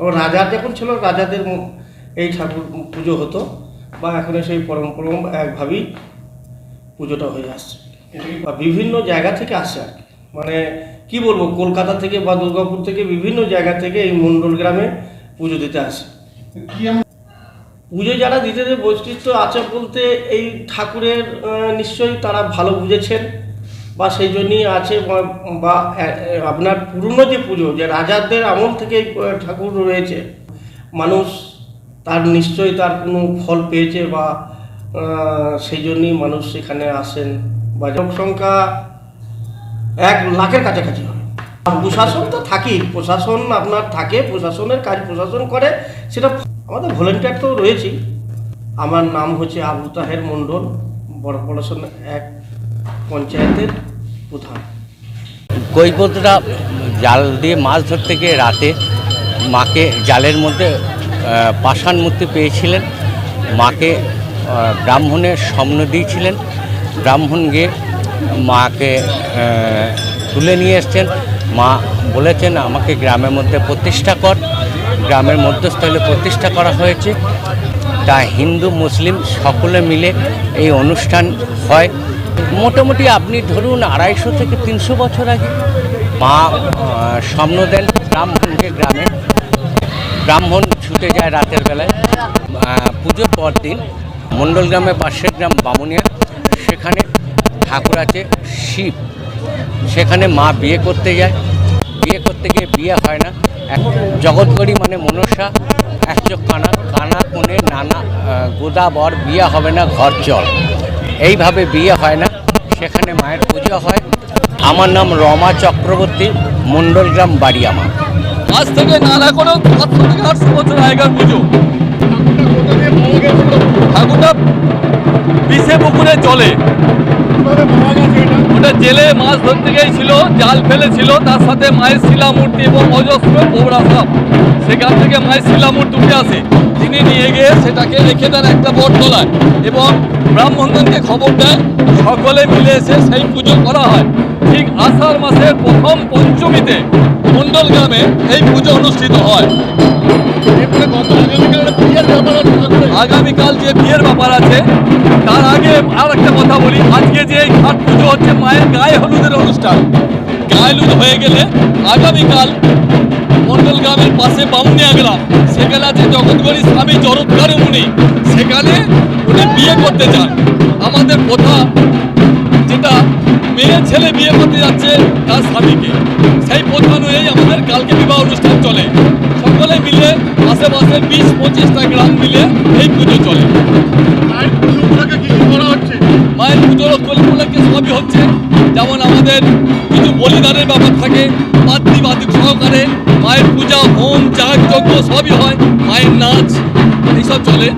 ও রাজা যখন ছিল রাজাদের এই ঠাকুর পুজো হতো, বা এখন সেই পরম্পরা একভাবেই পুজোটা হয়ে আসছে। বা বিভিন্ন জায়গা থেকে আসে আর কি, মানে কি বলবো, কলকাতা থেকে বা দুর্গাপুর থেকে বিভিন্ন জায়গা থেকে এই মণ্ডল গ্রামে পুজো দিতে আসে। পুজো যারা দিতে বৈশিষ্ট্য আছে বলতে, এই ঠাকুরের নিশ্চয়ই তারা ভালো বুঝেছেন, বা সেই জন্যই আছে, বা আপনার পুরনো যে পুজো, যে রাজাদের আমল থেকে ঠাকুর রয়েছে, মানুষ তার নিশ্চয়ই তার কোনো ফল পেয়েছে, বা সেই জন্যই মানুষ সেখানে আসেন। বা জনসংখ্যা 1 লাখের কাছাকাছি হয়। প্রশাসন তো থাকেই, প্রশাসন আপনার থাকে, প্রশাসনের কাজ প্রশাসন করে, সেটা আমাদের ভলেন্টিয়ার তো রয়েছেই। আমার নাম হচ্ছে আবু তাহের মণ্ডল, বড়পলাশন 1 পঞ্চায়েতের প্রধান। কৈবর্তরা জাল দিয়ে মাছ ধরতে গিয়ে রাতে মাকে জালের মধ্যে পাষাণ মূর্তি পেয়েছিলেন। মাকে ব্রাহ্মণের স্বপ্ন দিয়েছিলেন, ব্রাহ্মণ গিয়ে মাকে তুলে নিয়ে এসছেন। মা বলেছেন আমাকে গ্রামের মধ্যে প্রতিষ্ঠা কর, গ্রামের মধ্যস্থলে প্রতিষ্ঠা করা হয়েছে। তা হিন্দু মুসলিম সকলে মিলে এই অনুষ্ঠান হয়। মোটামুটি আপনি ধরুন 250 থেকে 300 বছর আগে মা স্বপ্ন দেন ব্রাহ্মণকে গ্রামে। ব্রাহ্মণ ছুটে যায় রাতের বেলায়। পুজোর পর দিন মণ্ডল গ্রামে পাশের গ্রাম বামুনিয়া, সেখানে ঠাকুর আছে শিব, সেখানে মা বিয়ে করতে যায়। বিয়ে করতে গিয়ে বিয়ে হয় না। জগৎগড়ি মানে মনসা, 1 চোখ কানা, কানা কোণে নানা গোদাবর, বিয়ে হবে না ঘর চল, এইভাবে বিয়ে হয় না। সেখানে মায়ের পুজো হয়। আমার নাম রমা চক্রবর্তী, মণ্ডল গ্রাম বাড়ি আমার। আজ থেকে নানা কোনো 700 থেকে 800 বছর আগেকার পুজো। ঠাকুরটা বিষে পুকুরে চলে, ওটা জেলে মাছ ধরতে গিয়েছিল, জাল ফেলেছিল, তার সাথে মায়ের শিলা মূর্তি এবং অজস্র পৌরা সাপ, সেখান থেকে মায়ের শিলা মূর্তি উঠে আসে। তিনি নিয়ে গিয়ে সেটাকে রেখে দেন একটা বটতলায়, এবং ব্রাহ্মণগণকে খবর দেয়, সকলে মিলে এসে সেই পুজো করা হয়। ঠিক আষাঢ় মাসের প্রথম পঞ্চমীতে মণ্ডল গ্রামে এই পুজো অনুষ্ঠিত হয়। আগামীকাল যে বিয়ের ব্যাপার আছে, তার আগে আর একটা কথা বলি। আজকে যে এই ঘাট পুজো হচ্ছে মায়ের গায়ে হলুদের অনুষ্ঠান। গায়ে হলুদ হয়ে গেলে আগামীকাল মণ্ডল গ্রামের পাশে বামুনিয়া গ্রাম, সেখানে আছে জগৎগড়ি স্বামী জরৎকারী মুনি, সেখানে উনি বিয়ে করতে চান। আমাদের প্রথা যেটা, মেয়ে ছেলে বিয়ে করতে যাচ্ছে তার স্বামীকে, সেই প্রথা অনুযায়ী আমাদের কালকে বিবাহ অনুষ্ঠান চলে। সকলে মিলে আশেপাশে 20-25টা গ্রাম মিলে এই পুজো চলে। মায়ের পুজোর উপলক্ষে সবই হচ্ছে, যেমন আমাদের কিছু বলিদানের ব্যাপার থাকে, বাদ্যিক সহকারে মায়ের পূজা, হোম, যাগ, যজ্ঞ সবই হয়, মায়ের নাচ এইসব চলে।